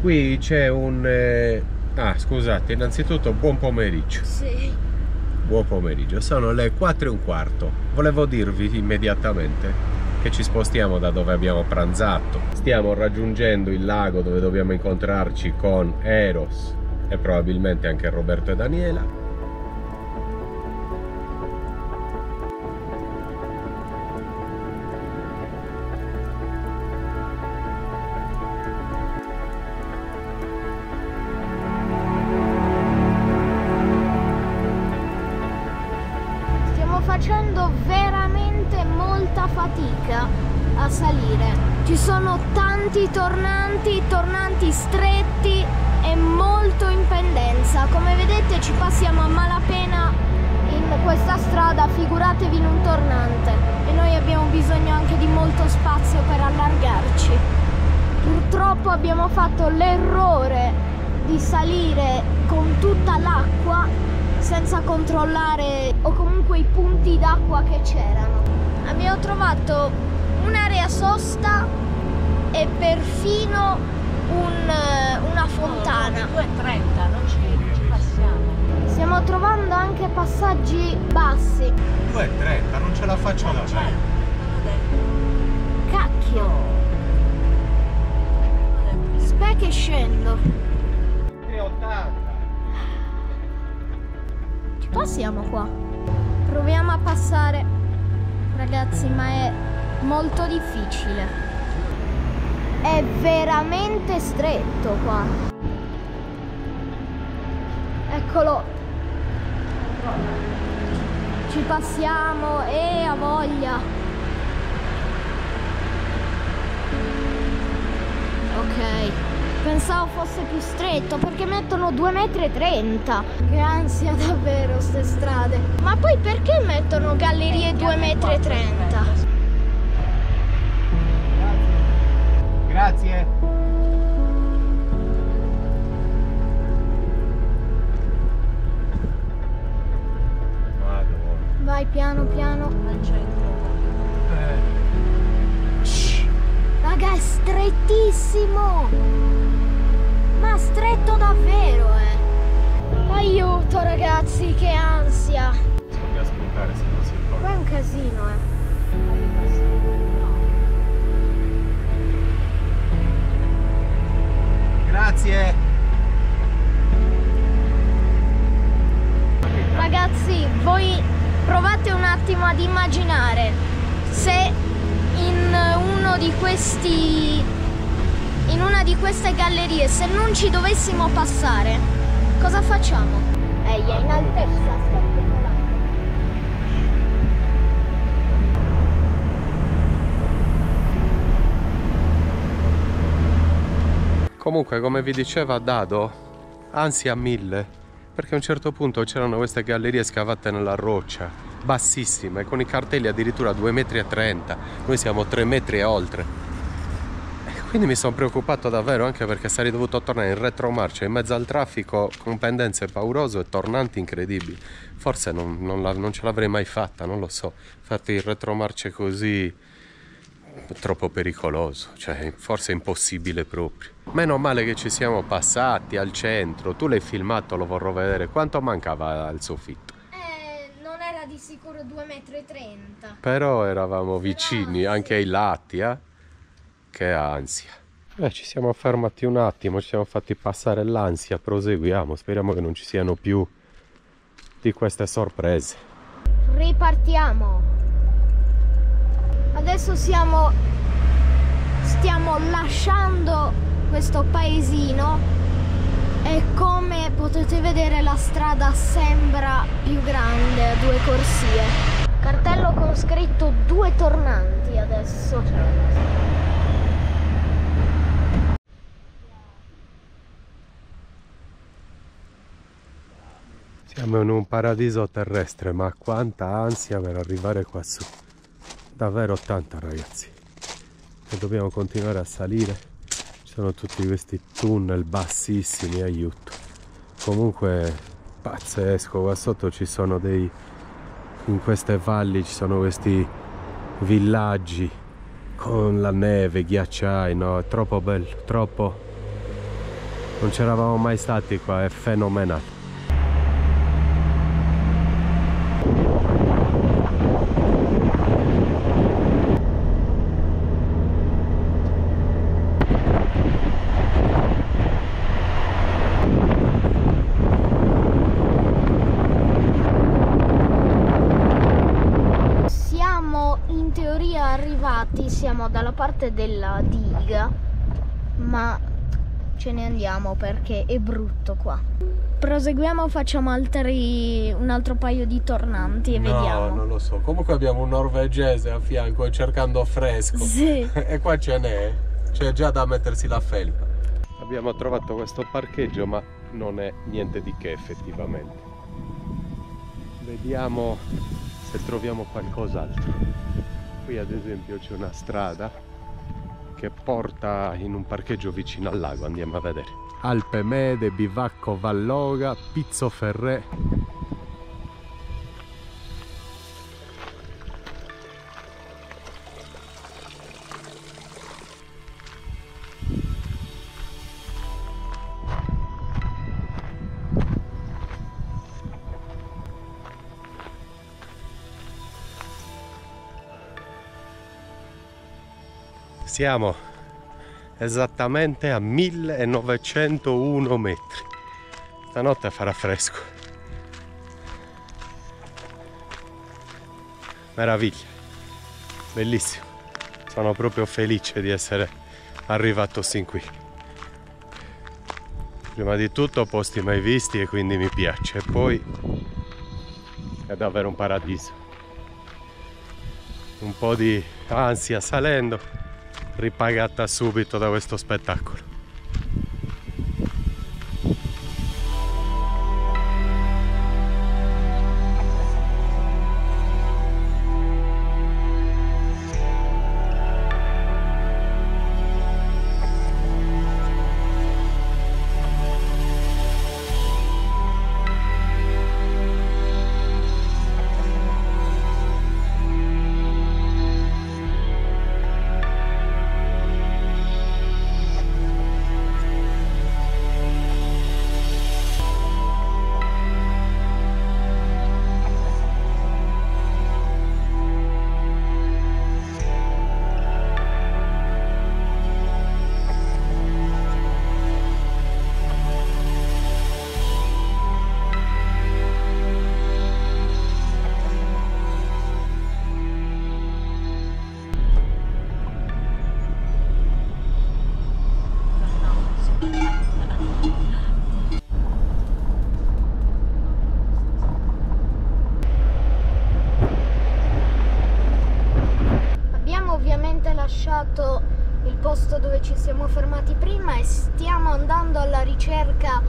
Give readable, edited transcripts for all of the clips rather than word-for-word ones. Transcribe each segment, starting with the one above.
Qui c'è un... Ah, scusate, innanzitutto buon pomeriggio. Sì. Buon pomeriggio, sono le 4:15. Volevo dirvi immediatamente che ci spostiamo da dove abbiamo pranzato. Stiamo raggiungendo il lago dove dobbiamo incontrarci con Eros e probabilmente anche Roberto e Daniela. Facendo veramente molta fatica a salire. Ci sono tanti tornanti stretti e molto in pendenza. Come vedete ci passiamo a malapena in questa strada, figuratevi in un tornante. E noi abbiamo bisogno anche di molto spazio per allargarci. Purtroppo abbiamo fatto l'errore di salire con tutta l'acqua senza controllare o comunque i punti d'acqua che c'erano. Abbiamo trovato un'area sosta e perfino una fontana. 2,30, non ci passiamo. Stiamo trovando anche passaggi bassi. 2,30, non ce la faccio da fare. Cacchio! Aspetta che scendo. 3,80. Passiamo qua. Proviamo a passare, ragazzi, ma è molto difficile. È veramente stretto qua. Eccolo. Ci passiamo e a voglia. Ok. Pensavo fosse più stretto perché mettono 2,30 m. Che ansia davvero ste strade. Ma poi perché mettono gallerie 2,30 m? Grazie. Vai piano piano. Al centro. Raga, è strettissimo. Ma stretto davvero, Aiuto ragazzi, che ansia. Dobbiamo spuntare se non si ricorda. Qua è un casino, Grazie. Ragazzi, voi provate un attimo ad immaginare se in una di queste gallerie, se non ci dovessimo passare, cosa facciamo? Ehi, è in altezza, aspetta là. Comunque, come vi diceva Dado, ansia 1000, perché a un certo punto c'erano queste gallerie scavate nella roccia, bassissime, con i cartelli addirittura 2,30 m. Noi siamo 3 metri e oltre. Quindi mi sono preoccupato davvero, anche perché sarei dovuto tornare in retromarcia in mezzo al traffico con pendenze paurose e tornanti incredibili. Forse non ce l'avrei mai fatta, non lo so. Infatti il retromarcia così è troppo pericoloso, cioè forse è impossibile proprio. Meno male che ci siamo passati al centro. Tu l'hai filmato, lo vorrò vedere. Quanto mancava al soffitto? Non era di sicuro 2,30 m. Però eravamo vicini, anche ai lati, Che ansia. Ci siamo fermati un attimo, ci siamo fatti passare l'ansia, proseguiamo, speriamo che non ci siano più di queste sorprese. Ripartiamo. Adesso stiamo lasciando questo paesino e come potete vedere la strada sembra più grande, a 2 corsie. Cartello con scritto 2 tornanti adesso. Siamo in un paradiso terrestre, ma quanta ansia per arrivare qua su. Davvero tanta, ragazzi. E dobbiamo continuare a salire. Ci sono tutti questi tunnel bassissimi, aiuto. Comunque pazzesco, qua sotto ci sono in queste valli ci sono questi villaggi con la neve, ghiacciai, no? È troppo bello, troppo. Non c'eravamo mai stati qua, è fenomenale. Siamo dalla parte della diga, ma ce ne andiamo perché è brutto qua. Proseguiamo, facciamo un altro paio di tornanti e vediamo. No, non lo so. Comunque abbiamo un norvegese a fianco e cercando fresco. Sì. E qua ce n'è. C'è già da mettersi la felpa. Abbiamo trovato questo parcheggio, ma non è niente di che effettivamente. Vediamo se troviamo qualcos'altro. Qui ad esempio c'è una strada che porta in un parcheggio vicino al lago, andiamo a vedere. Alpe Mede, Bivacco Valloga, Pizzoferré. Siamo esattamente a 1901 metri. Stanotte farà fresco. Meraviglia, bellissimo. Sono proprio felice di essere arrivato sin qui. Prima di tutto posti mai visti e quindi mi piace. E poi è davvero un paradiso. Un po' di ansia salendo, ripagata subito da questo spettacolo. Il posto dove ci siamo fermati prima e stiamo andando alla ricerca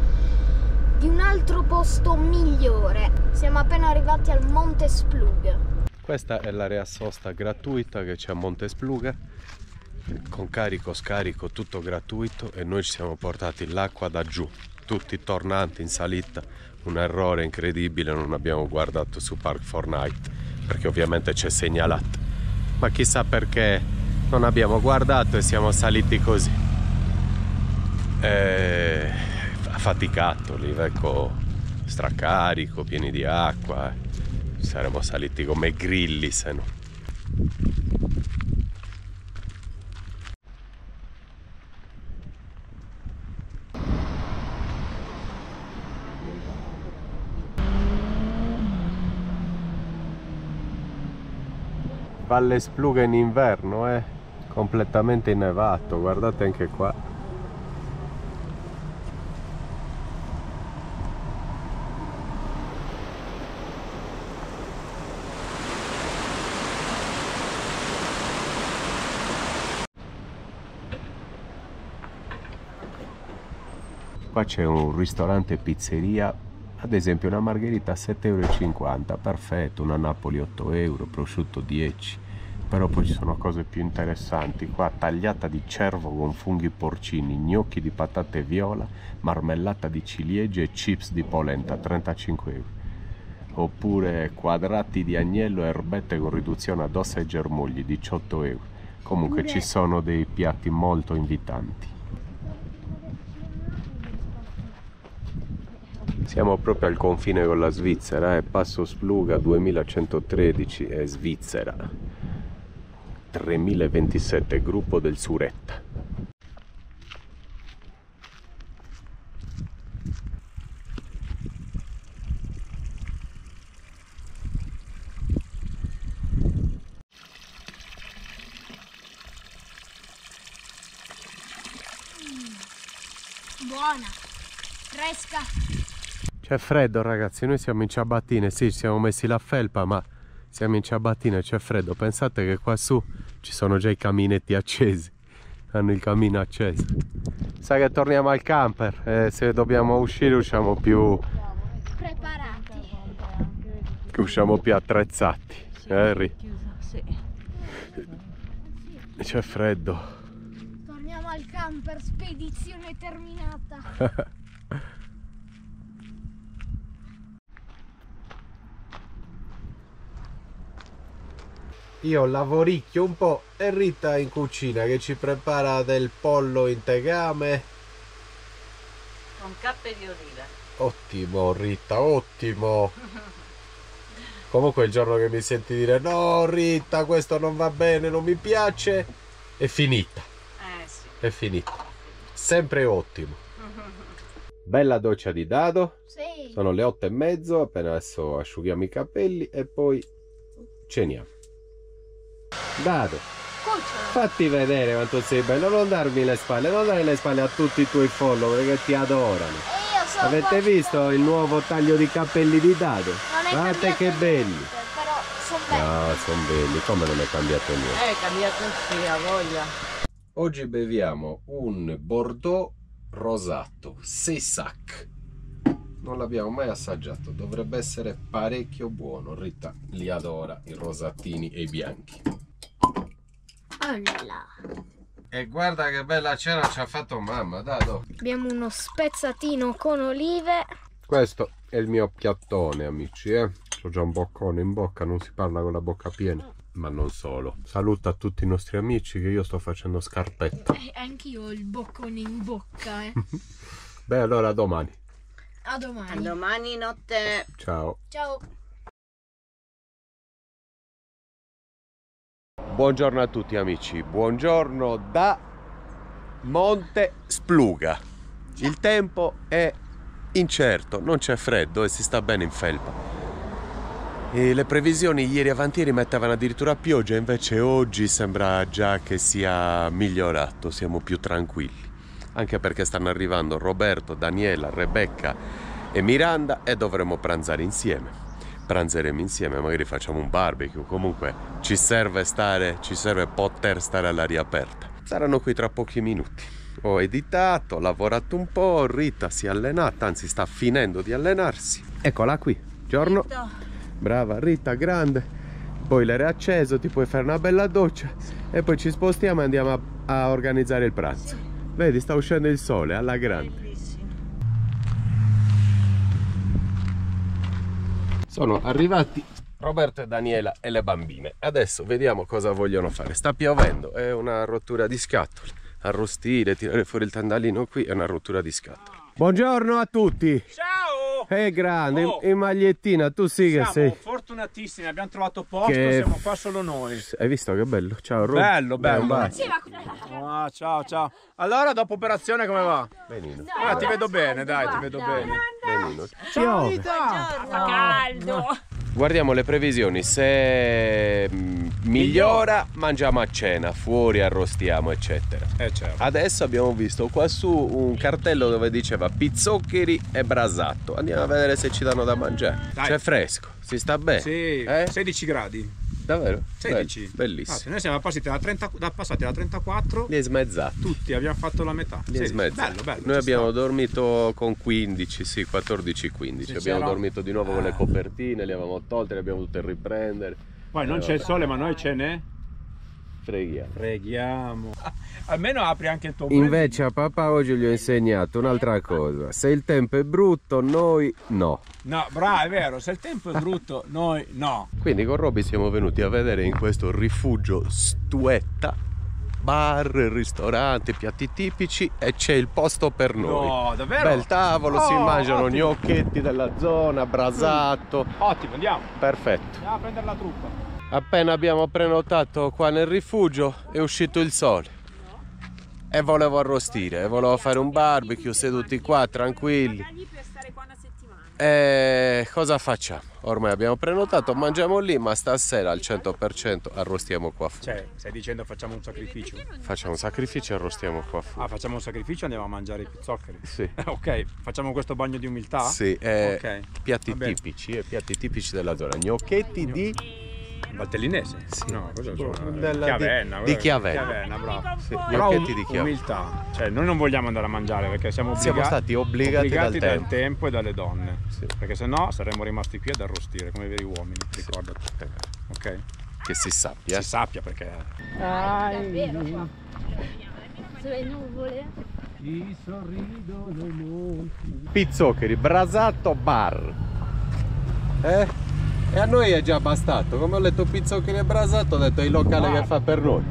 di un altro posto migliore. Siamo appena arrivati al Monte Spluga. Questa è l'area sosta gratuita che c'è a Monte Spluga, con carico, scarico, tutto gratuito, e noi ci siamo portati l'acqua da giù, tutti tornanti in salita. Un errore incredibile, non abbiamo guardato su Park4Night perché ovviamente c'è segnalato, ma chissà perché non abbiamo guardato e siamo saliti così, affaticato lì, ecco, stracarico, pieni di acqua, saremmo saliti come grilli se no. Valle Spluga in inverno, completamente innevato, guardate anche qua. Qua c'è un ristorante e pizzeria, ad esempio una margherita a 7,50 €, perfetto, una Napoli 8 €, prosciutto 10. Però poi ci sono cose più interessanti qua: tagliata di cervo con funghi porcini, gnocchi di patate viola, marmellata di ciliegie e chips di polenta, 35 €. Oppure quadrati di agnello e erbette con riduzione ad ossa e germogli, 18 €. Comunque ci sono dei piatti molto invitanti. Siamo proprio al confine con la Svizzera, Passo Spluga 2113 è Svizzera. 3027, gruppo del Suretta. Buona, fresca. C'è freddo ragazzi, noi siamo in ciabattine, sì, ci siamo messi la felpa, ma siamo in ciabattine, c'è freddo. Pensate che qua su ci sono già i caminetti accesi, hanno il camino acceso. Sa che torniamo al camper, se dobbiamo uscire usciamo più Preparati. usciamo più attrezzati. Harry, c'è freddo. Torniamo al camper, spedizione terminata. Io lavoricchio un po' e Rita in cucina che ci prepara del pollo in tegame. Con cappe di oliva. Ottimo Rita, ottimo. Comunque il giorno che mi senti dire no Rita questo non va bene, non mi piace, è finita. Sì. È finita. Sempre ottimo. Bella doccia di Dado. Sì. Sono le 8:30, appena adesso asciughiamo i capelli e poi ceniamo. Dado, fatti vedere quanto sei bello, non darmi le spalle, non dare le spalle a tutti i tuoi follower che ti adorano. E io sono Avete visto il nuovo taglio di capelli di Dado? Non è Guardate cambiato che belli! niente, però sono belli. No, sono belli, come non è cambiato niente? È cambiato sì, a voglia. Oggi beviamo un Bordeaux rosato, Sessac. Non l'abbiamo mai assaggiato, dovrebbe essere parecchio buono. Rita li adora, i rosatini e i bianchi. Olla. E guarda che bella cena ci ha fatto mamma, Dado. Abbiamo uno spezzatino con olive. Questo è il mio piattone, amici, C'ho già un boccone in bocca, non si parla con la bocca piena. Ma non solo. Saluta a tutti i nostri amici che io sto facendo scarpetta. Anch'io ho il boccone in bocca, Beh, allora a domani. A domani. A domani notte. Ciao. Ciao. Buongiorno a tutti amici, buongiorno da Monte Spluga. Il tempo è incerto, non c'è freddo e si sta bene in felpa. E le previsioni ieri avanti ieri mettevano addirittura pioggia, invece oggi sembra già che sia migliorato, siamo più tranquilli. Anche perché stanno arrivando Roberto, Daniela, Rebecca e Miranda e dovremo pranzare insieme. Pranzeremo insieme, magari facciamo un barbecue, comunque ci serve poter stare all'aria aperta. Saranno qui tra pochi minuti. Ho editato, ho lavorato un po', Rita si è allenata, anzi sta finendo di allenarsi. Eccola qui, giorno. Brava Rita, grande. Boiler è acceso, ti puoi fare una bella doccia e poi ci spostiamo e andiamo a organizzare il pranzo. Vedi, sta uscendo il sole alla grande. Sono arrivati Roberto e Daniela e le bambine. Adesso vediamo cosa vogliono fare. Sta piovendo, è una rottura di scatole. Arrostire, tirare fuori il tandalino qui è una rottura di scatole. Buongiorno a tutti. Ciao! Grande, Oh. in magliettina, tu sì che Siamo sei. fortunatissimi, abbiamo trovato posto, Che- siamo qua solo noi. Hai visto che bello? Ciao Rob. Bello, Un bello. bacio. Ah, ciao, ciao. Allora, dopo operazione come va? Benino. Ti vedo bene, dai, ti vedo bene. Benino. Ciao, Piove. Rita! Fa caldo. Guardiamo le previsioni, se migliora mangiamo a cena, fuori arrostiamo eccetera. Certo. Adesso abbiamo visto qua su un cartello dove diceva pizzoccheri e brasato. Andiamo a vedere se ci danno da mangiare. Dai. C'è fresco, si sta bene. Sì, 16 gradi. Davvero? 16. Bellissimo. Noi siamo passati da 34, Li è smezzato. tutti abbiamo fatto la metà. Li è 16. smezzato. Bello, bello. Noi ci abbiamo sta. dormito con 15, sì, 14-15. Sì, Abbiamo c'era- dormito di nuovo con le copertine, le avevamo tolte, le abbiamo dovute riprendere. Poi non c'è il sole, ma noi ce ne Freghiamo. freghiamo. Almeno apri anche il tuo Invece a papà oggi gli ho insegnato un'altra cosa. Se il tempo è brutto, noi no. No, bravo, è vero, se il tempo è brutto, noi no. Quindi con Roby siamo venuti a vedere in questo rifugio Stuetta bar, ristoranti, piatti tipici e c'è il posto per noi. No, davvero? Bel tavolo, si Oh, mangiano ottimo. gnocchetti della zona, brasato. Ottimo, andiamo. Perfetto. Andiamo a prendere la truppa. Appena abbiamo prenotato qua nel rifugio è uscito il sole e volevo arrostire, volevo fare un barbecue seduti qua tranquilli. E cosa facciamo? Ormai abbiamo prenotato, mangiamo lì, ma stasera al 100% arrostiamo qua fuori. Cioè, stai dicendo facciamo un sacrificio? Facciamo un sacrificio e arrostiamo qua Ah, fuori. facciamo un sacrificio e andiamo a mangiare i pizzoccheri. Sì. Ok, facciamo questo bagno di umiltà? Sì, Ok, piatti va bene. tipici della zona. Gnocchetti di Valtellinese? Sì. No, cosa sono? Della- Chiavenna. di Chiavenna. Chiavenna, bravo. sì, Però gnocchetti di Chiavenna. umiltà, cioè noi non vogliamo andare a mangiare perché siamo Stati obbligati dal tempo e dalle donne, Sì. perché sennò saremmo rimasti qui ad arrostire come veri uomini, ricordati. Ok? Che si sappia. Si sappia perché Davvero? Sulle nuvole? Pizzoccheri, brasato, bar. E a noi è già bastato. Come ho letto pizzoccheri e brasato, ho detto è il locale che fa per noi.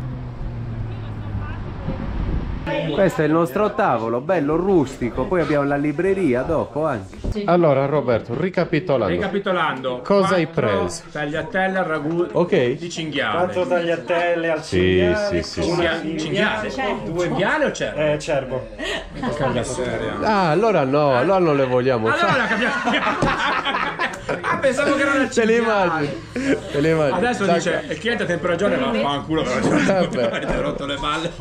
Questo è il nostro tavolo, bello rustico. Poi abbiamo la libreria dopo anche. Allora Roberto, Ricapitolando, Cosa hai 4 preso? tagliatelle al ragù Ok. di cinghiale. 4 tagliatelle al Sì, cinghiale, sì, sì. Cinghiale? Cinghiale o cervo? cervo. Ah, allora no, allora non le vogliamo fare. Allora capiamo. Ah, pensavo che era una Te le cinghiale. immagini? Te le immagini? Adesso Dai, dice il cliente a temperatura va a fanculo però Vabbè. avete rotto le balle.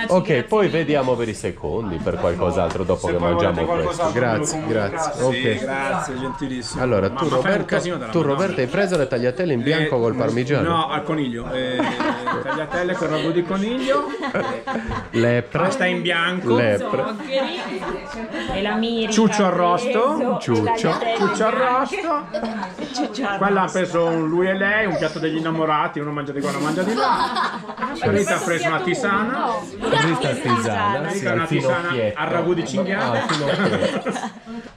Ok, poi vediamo per i secondi, per qualcos'altro dopo Se che poi mangiamo volete questo. qualcos'altro Grazie, me lo grazie. comunicate. Ok. Grazie, gentilissimo. Allora, Ma tu fai un Roberto, casino della Madonna. hai preso le tagliatelle in bianco col parmigiano? No, al coniglio. Tagliatelle con ragù di coniglio. Lepre. Pasta in bianco. Lepre. E la miri. Ciuccio arrosto. Ciuccio. Arrosto. Quella ha preso lui e lei, un piatto degli innamorati, uno mangia di qua, uno mangia di là. Rita ha preso una tisana. Rita artigiana, sì, Rita una al tisana finocchietto. al ragù di cinghiale. Ah, al finocchietto.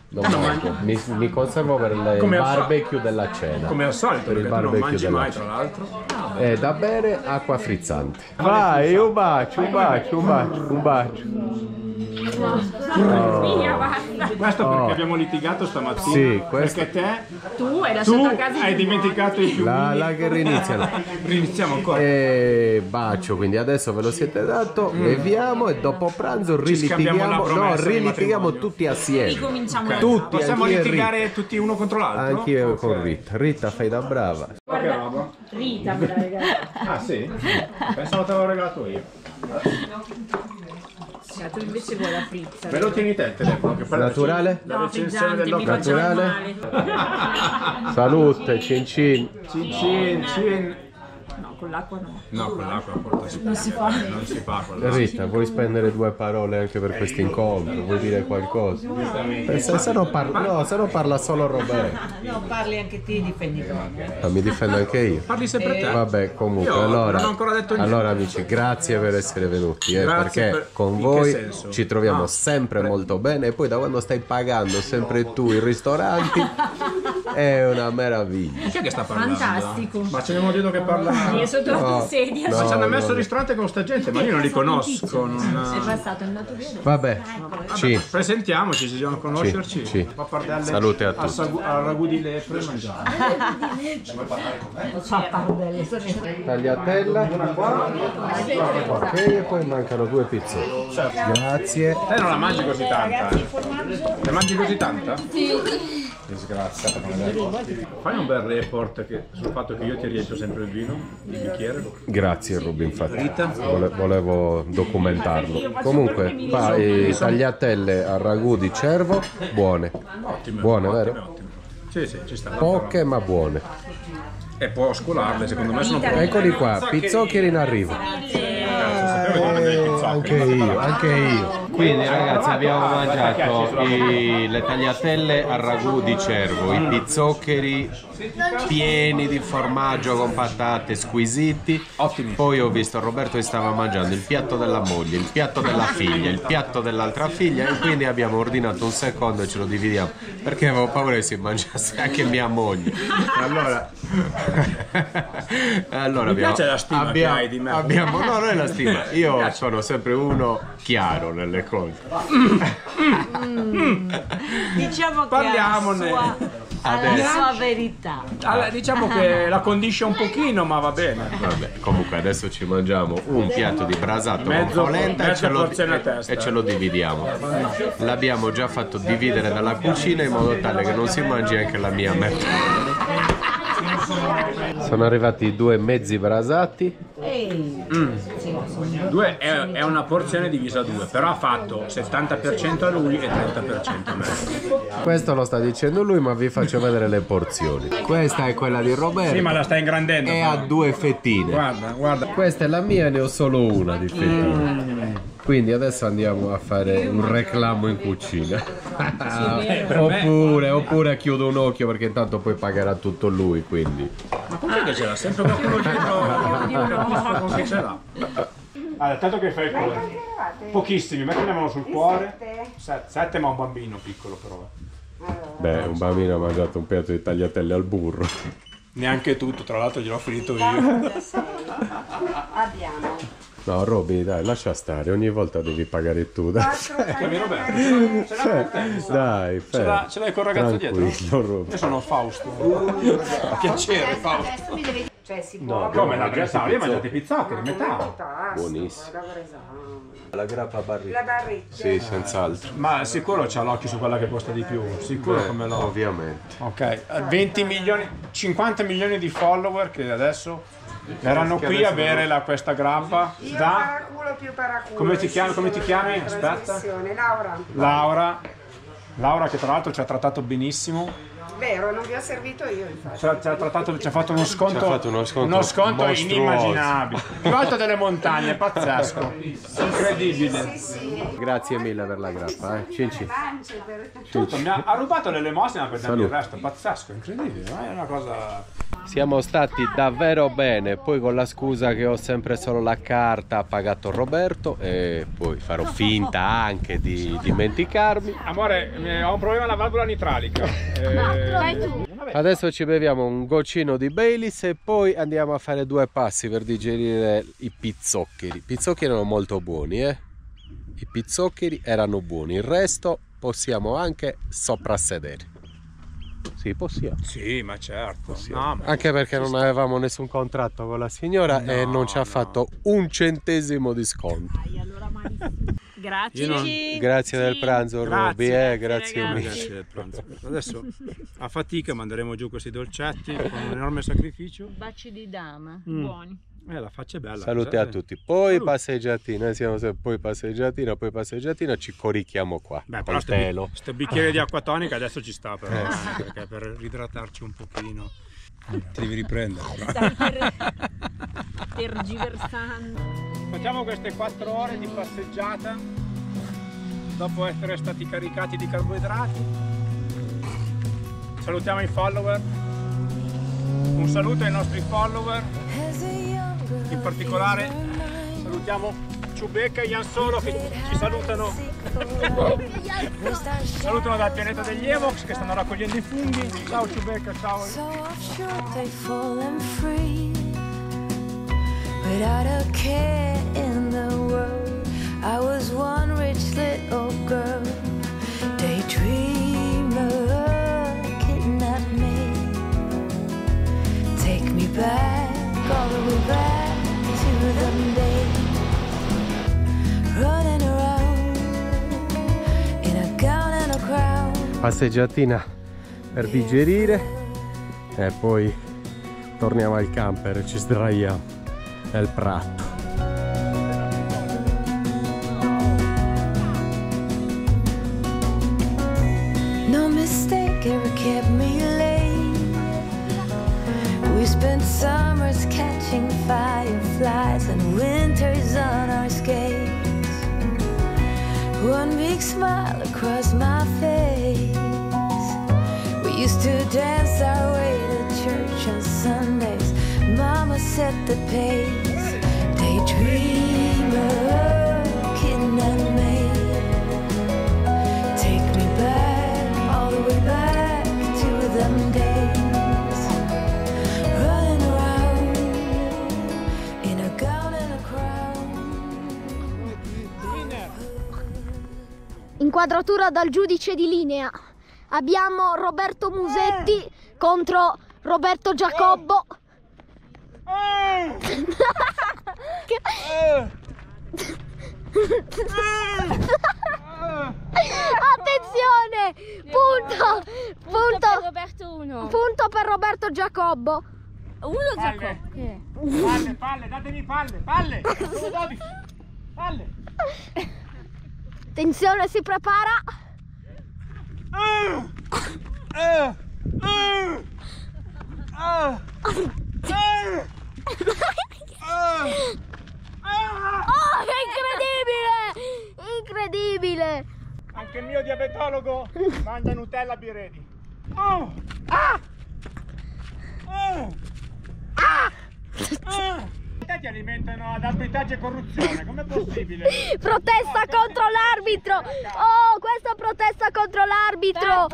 Non mangio. Mi conservo per il Come al barbecue della cena. Come al solito, Per il perché tu non barbecue mangi della mai cena. tra l'altro. Da bere acqua frizzante. Vai, un bacio, un bacio, un bacio, un bacio. Questo perché abbiamo litigato stamattina. Sì, questo- Perché Tu hai tu lasciato a casa hai dimenticato i piumini. La che riniziano. Riniziamo ancora. Bacio, quindi adesso ve lo siete dato, beviamo e dopo pranzo scambiamo la rilitighiamo, promessa di litighiamo matrimonio. tutti assieme. Ricominciamo. Tutti, Possiamo anch'io e litigare tutti uno contro Rita. l'altro? Anch'io con Rita. Rita, fai da brava. Che roba? Rita me l'ha regalato. Ah sì? Pensavo te l'avevo regalato io. Tu invece vuoi la frizza. Me lo tieni te il telefono che fai Naturale? la No, recensione frizzante, mi fa già Naturale? male. Salute, cin cin. Cin cin cin. No, con l'acqua no. No, con l'acqua non si fa. Non si fa con l'acqua. Rita, vuoi spendere due parole anche per questo incontro? Vuoi dire qualcosa? Se no parla solo Roberto. No, parli anche te, difendi bene. Ma mi difendo anche io. Parli sempre te. Vabbè, comunque, Io allora, non ho ancora detto niente. allora amici, grazie per essere venuti, Grazie perché per- con in che voi senso? ci troviamo Ah, sempre molto bene e poi da quando stai pagando sempre tu i ristoranti è una meraviglia. Chi è che sta parlando? Fantastico. Ma ce ne vuol dire che parla. Io sotto la sedia. Ma ci hanno No, messo no. il ristorante con sta gente, ma io non li conosco. È passato, è andato bene. Vabbè, ci. Presentiamoci, ci dobbiamo conoscerci. Ci. Pappardelle Salute a tutti. al ragù di lepre mangiamo. Tagliatella. Ok, e poi mancano due pizze. Grazie. Te non la mangi così tanta? La mangi così tanta? Sì. Disgraziata. Fai un bel report sul fatto che io ti riempio sempre il vino, il bicchiere. Grazie Ruby, infatti. Rita? Volevo documentarlo. Comunque, tagliatelle al ragù di cervo, buone. Ottime. Buone, vero? Ottime. Sì, sì, ci sta. Poche ma buone. E può scolarle, secondo me sono poche. Eccoli qua, pizzoccheri in arrivo. Sapevo di prendere i pizzoccheri. Anche io. Quindi ragazzi abbiamo mangiato le tagliatelle al ragù di cervo, i pizzoccheri pieni di formaggio con patate, squisiti. Ottimi. Poi ho visto Roberto che stava mangiando il piatto della moglie, il piatto della figlia, il piatto dell'altra figlia, e quindi abbiamo ordinato un secondo e ce lo dividiamo perché avevo paura che si mangiasse anche mia moglie. Allora Mi piace la stima che hai di me. no, non è la stima, io sono sempre uno chiaro nelle cose. Diciamo che Parliamone. ha la sua verità. Allora, diciamo che la condisce un pochino, ma va bene. Vabbè, comunque adesso ci mangiamo un piatto di brasato Mezzo- con polenta mezza porzione a testa. e ce lo dividiamo. L'abbiamo già fatto dividere dalla cucina in modo tale che non si mangi anche la mia metà. Sono arrivati i 2 mezzi brasati. Due è una porzione divisa a 2, però ha fatto 70% a lui e 30% a me. Questo lo sta dicendo lui, ma vi faccio vedere le porzioni. Questa è quella di Roberto. Sì, ma la stai ingrandendo. E però. ha 2 fettine. Guarda. Questa è la mia e ne ho solo una di fettine. Quindi adesso andiamo a fare un reclamo in cucina. Oppure chiudo un occhio perché intanto poi pagherà tutto lui, quindi. Ma perché che ce l'ha? Sempre qualcuno dietro che ce l'ha. Allora, tanto che fai il cuore. Pochissimi, metti la mano sul cuore. 7 ma un bambino piccolo però. Beh, un bambino ha mangiato un piatto di tagliatelle al burro. Neanche tutto, tra l'altro gliel'ho finito io. Abbiamo No, Roby, dai, lascia stare, ogni volta devi pagare tu. Dai, Chiami Roberto. Ce l'ha con te? dai, Ce l'hai col ragazzo dietro? Roby. Io sono Fausto. Piacere, Fausto. cioè si può No, Come la grassa? Io mangiate i pizzoccheri, metà. Buonissimo. La grappa barrica. La barrica. Sì, senz'altro. Ma sicuro c'ha l'occhio su quella che costa di più. Sicuro come lo. Ovviamente. Ok, 20 milioni, 50 milioni di follower che adesso verranno qui a bere questa grappa Io da. paraculo più paraculo. Come ti chiami? Aspetta. Laura. Laura che tra l'altro ci ha trattato benissimo. Vero, non vi ho servito io infatti. Ci ha fatto uno sconto, uno sconto mostruoso. inimmaginabile. Più alto delle montagne, pazzesco. Incredibile. Grazie mille per la grappa, Cinci. Tutto, ha rubato l'elemosina per darmi il resto, pazzesco, incredibile, è una cosa. Siamo stati davvero bene, poi con la scusa che ho sempre solo la carta ha pagato Roberto e poi farò finta anche di dimenticarmi. Amore, ho un problema alla valvola nitralica. Vai tu. Adesso ci beviamo un goccino di Baileys e poi andiamo a fare 2 passi per digerire i pizzoccheri. I pizzoccheri erano molto buoni, I pizzoccheri erano buoni, il resto possiamo anche soprassedere. Sì, possiamo. Sì, ma certo. No, ma anche perché non avevamo nessun contratto con la signora e non ci ha fatto un centesimo di sconto. Grazie. Grazie del pranzo, Roby, grazie mille. Grazie del pranzo. Adesso a fatica manderemo giù questi dolcetti con un enorme sacrificio. Baci di dama, buoni. La faccia è bella. Salute a tutti. Poi passeggiatina, siamo poi passeggiatina, ci corichiamo qua. Beh, col telo. Sto bicchiere di acqua tonica adesso ci sta però, perché per ridratarci un pochino. Ti devi riprendere. Stai tergiversando. Facciamo queste 4 ore di passeggiata dopo essere stati caricati di carboidrati. Salutiamo i follower. Un saluto ai nostri follower. In particolare salutiamo Ciubecca e Ian Solo che ci salutano. Salutano dal pianeta degli Evox che stanno raccogliendo i funghi. Ciao Ciubecca, ciao. Without a care in the world, I was one rich little girl. Daydreamer, kidnap me. Take me back, all the way back to the day. Running around in a gown and a crown. Passeggiatina per digerire e poi torniamo al camper e ci sdraiamo nel prato. No mistake ever kept me late. We spent summers catching fireflies and winters on our skates. one big smile across my face. We used to dance our way to church on Sundays. Mama set the pace. Daydreamer, kitten and maid. Take me back, all the way back to them days. Running around in a gown and a crown. Inquadratura dal giudice di linea. Abbiamo Roberto Musetti contro Roberto Giacobbo. Attenzione! Punto per Roberto 1. punto per Roberto Giacobbo. Uno Giacobbo. Palle, datemi palle. Sono 12. Palle. Attenzione, si prepara. Oh, è incredibile! Anche il mio diabetologo mangia Nutella Biredi. Te ti alimentano ad arbitraggio e corruzione, com'è possibile? Protesta contro l'arbitro! Oh, questa protesta contro l'arbitro!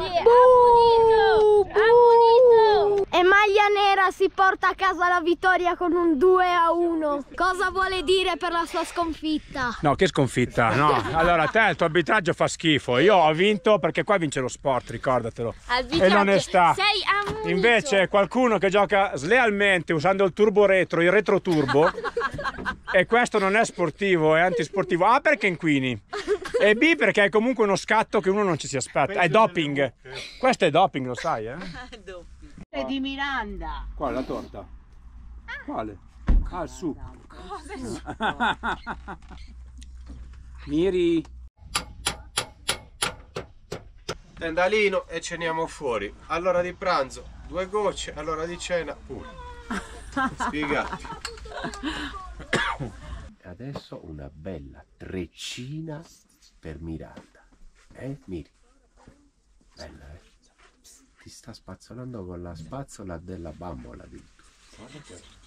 E maglia nera si porta a casa la vittoria con un 2-1. Cosa vuole dire per la sua sconfitta? No, che sconfitta, no. Allora, te il tuo arbitraggio fa schifo. Io ho vinto perché qua vince lo sport, ricordatelo. E l'onestà. Sei ammonito. Invece qualcuno che gioca slealmente usando il turbo retro, il retro turbo, e questo non è sportivo, è antisportivo. A, perché inquini, e B, perché è comunque uno scatto che uno non ci si aspetta. È doping. Questo è doping, lo sai, eh? È di Miranda. Quale, la torta? Quale? Ah, il succo. Miri. Tendalino e ceniamo fuori. All'ora di pranzo 2 gocce, all'ora di cena 1. Spiegati. Adesso una bella treccina per Miranda. Miri? Bella, Ti sta spazzolando con la spazzola della bambola addirittura.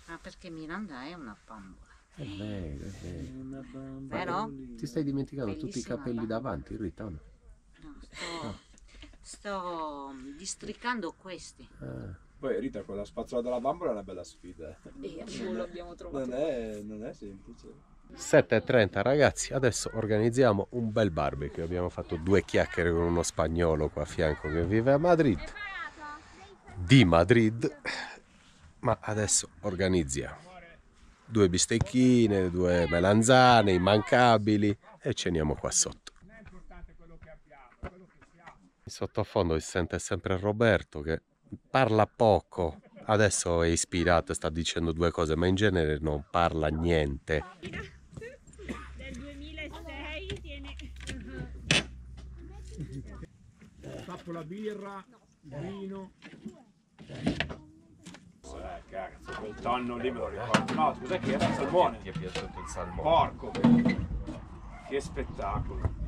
Ah, perché Miranda è una bambola. È vero, è vero. Però? Ti stai dimenticando tutti i Bellissima capelli davanti, Rita, o no? No, sto districando questi. Poi Rita, con la spazzola della bambola è una bella sfida. Lo abbiamo trovato. Non è semplice. 7:30 ragazzi, adesso organizziamo un bel barbecue. Abbiamo fatto 2 chiacchiere con uno spagnolo qua a fianco che vive a Madrid, di Madrid, ma adesso organizziamo 2 bistecchine, 2 melanzane immancabili e ceniamo qua sotto. In sottofondo si sente sempre Roberto che parla poco, adesso è ispirato e sta dicendo 2 cose, ma in genere non parla niente. Del 2006 tiene... Tappo la birra, vino. Cazzo, quel tonno lì me lo ricordo. No, cos'è che era? Il salmone. Ti è piaciuto il salmone? Porco. Che spettacolo.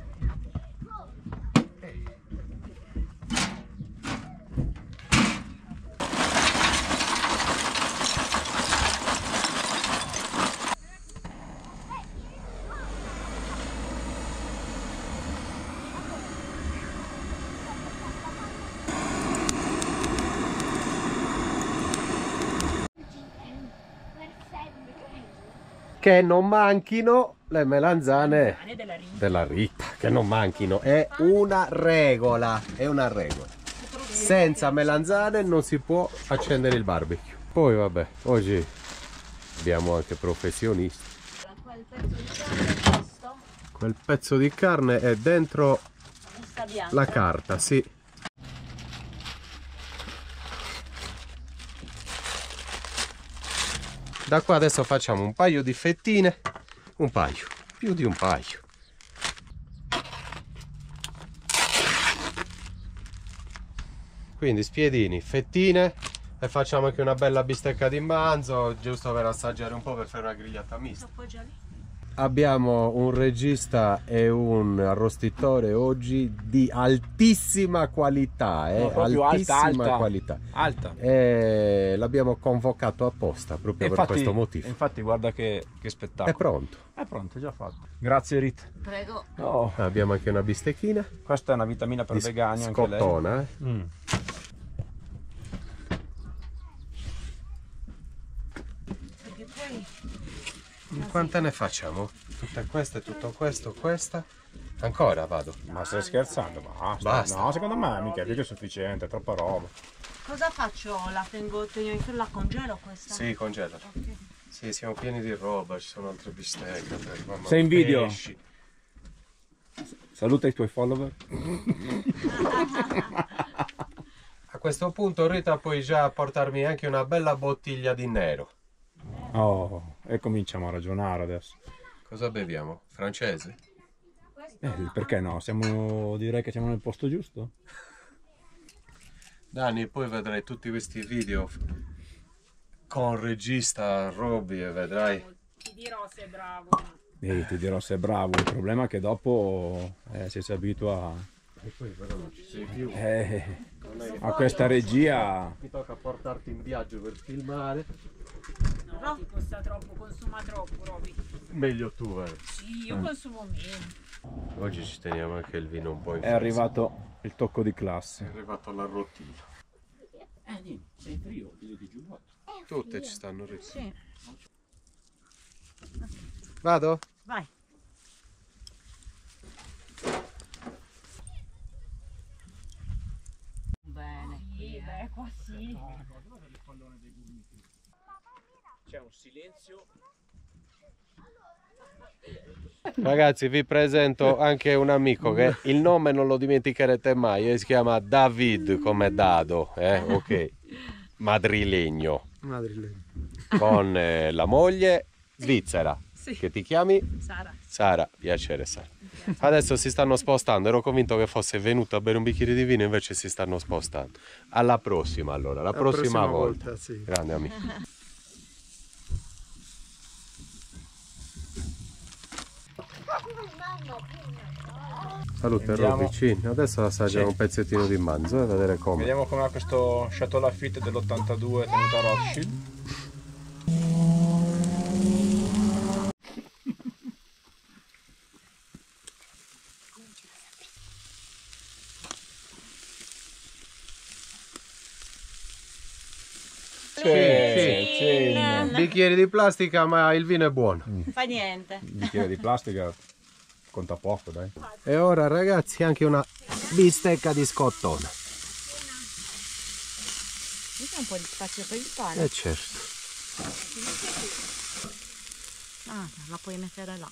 Che non manchino le melanzane della Rita, che non manchino, è una regola, senza melanzane non si può accendere il barbecue. Poi vabbè, oggi abbiamo anche professionisti. Quel pezzo di carne è dentro la carta, sì. Da qua adesso facciamo un paio di fettine, più di un paio. Quindi spiedini, fettine e facciamo anche una bella bistecca di manzo, giusto per assaggiare un po', per fare una grigliata mista. abbiamo un regista e un arrostitore oggi di altissima qualità, proprio altissima alta. qualità. Alta. E l'abbiamo convocato apposta proprio per questo motivo. Infatti guarda che spettacolo. È pronto. È pronto, è già fatto. Grazie Rit. Prego. Oh, Abbiamo anche una bistecchina questa è una vitamina per di vegani anche lei. scottona. Perché poi Quante ne facciamo? Tutte queste, tutto questo, questa. Ancora vado. Ma stai scherzando? Basta. Basta. No, secondo me mica più che sufficiente, è troppa roba. cosa faccio? La tengo in filo, la congelo questa? Sì, congela. Sì, siamo pieni di roba, ci sono altre bistecche. Mamma, Sei in video? pesci. Saluta i tuoi follower. A questo punto Rita puoi già portarmi anche una bella bottiglia di nero. Oh, e cominciamo a ragionare adesso. Cosa beviamo? Francese? Perché no? Direi che siamo nel posto giusto. Dani, poi vedrai tutti questi video con il regista Robby e vedrai. Ti dirò se è bravo. Ti dirò se è bravo, il problema è che dopo se si abitua E poi però non ci sei più. a questa regia. Mi tocca portarti in viaggio per filmare. No, ti costa troppo, consuma troppo, Roby. Meglio tu, vero? Sì, io consumo meno. Oggi ci teniamo anche il vino un po' in È arrivato il tocco di classe. È arrivato l'arrotino. Sei frio, figlio di giubbotto. Tutte ci stanno Rita. Sì. Vado? Vai. Bene. Sì, beh, qua sì. C'è un silenzio. Ragazzi, vi presento anche un amico che il nome non lo dimenticherete mai, si chiama David come dado, ok, madrilegno, con la moglie svizzera, che ti chiami? Sara. Sara, piacere Sara. Adesso si stanno spostando, ero convinto che fosse venuto a bere un bicchiere di vino, invece si stanno spostando. Alla prossima allora, la prossima volta. Sì. Grande amico. Salute Vediamo. Robby, adesso assaggiamo un pezzettino di manzo e vedere come. Vediamo com'è questo Chateau Lafite dell'82 tenuto a Rothschild. Bicchieri di plastica, ma il vino è buono. Fa niente. Un bicchiere di plastica conta poco, dai. E ora ragazzi anche una bistecca di scottona. C'è un po' di spazio per il pane. Certo. Ah, la puoi mettere là.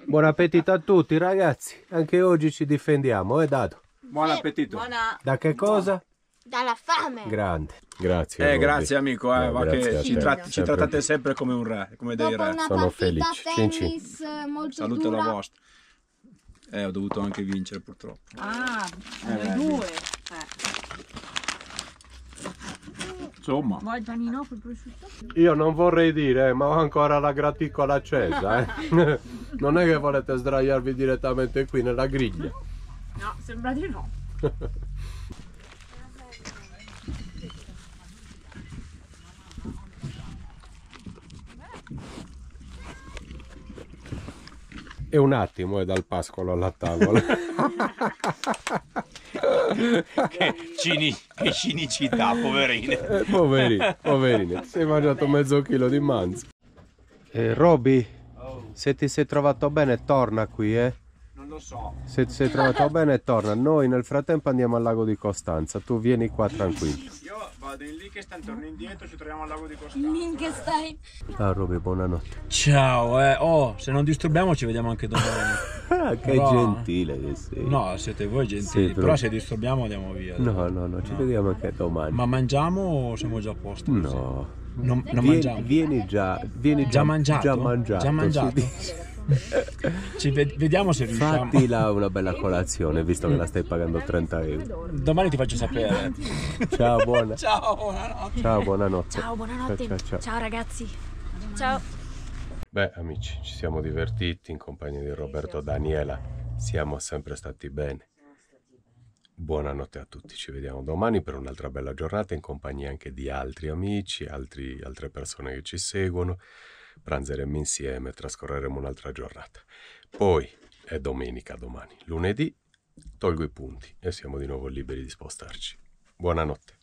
Buon appetito a tutti ragazzi, anche oggi ci difendiamo, Dado? Buon appetito. Buona. Da che cosa? Dalla fame. Grande. Grazie. Robby. Grazie amico, va grazie che a ci, te. ci trattate sempre come un re, come dei Dopo re. una Sono partita felice. a tennis molto Salute dura. la vostra. Ho dovuto anche vincere purtroppo. Ah, noi due. Insomma. Vuoi il panino col prosciutto? Io non vorrei dire, ma ho ancora la graticola accesa. Non è che volete sdraiarvi direttamente qui nella griglia. No, sembra di no. E un attimo è dal pascolo alla tavola. Che cinicità, poverine. Poverini, si è mangiato mezzo chilo di manzo. Robby, se ti sei trovato bene torna qui, Non lo so. Se ti sei trovato bene torna. Noi nel frattempo andiamo al lago di Costanza, tu vieni qua tranquillo. Io vado in Liechtenstein, torno indietro, ci troviamo al lago di Costanza. Liechtenstein. Ciao Robby, buonanotte. Ciao, se non disturbiamo ci vediamo anche domani. Che No. gentile che sei. No, siete voi gentili, Sì, però se disturbiamo andiamo via. No, ci vediamo anche domani. Ma mangiamo o siamo già a posto? No. Non mangiamo. Vieni già Già mangiato? Già mangiato. Già mangiato? si dice. Vediamo se riusciamo. Fatti là una bella colazione, visto che la stai pagando 30 euro. Domani ti faccio sapere. Ciao, buona. Ciao, buonanotte. Ciao, buonanotte. Ciao, buonanotte. Ciao ragazzi. Ciao. Beh, amici, ci siamo divertiti in compagnia di Roberto e Daniela. Siamo sempre stati bene. Buonanotte a tutti, ci vediamo domani per un'altra bella giornata in compagnia anche di altri amici, altre persone che ci seguono. Pranzeremo insieme, trascorreremo un'altra giornata. Poi è domenica domani. Lunedì tolgo i punti e siamo di nuovo liberi di spostarci. Buonanotte.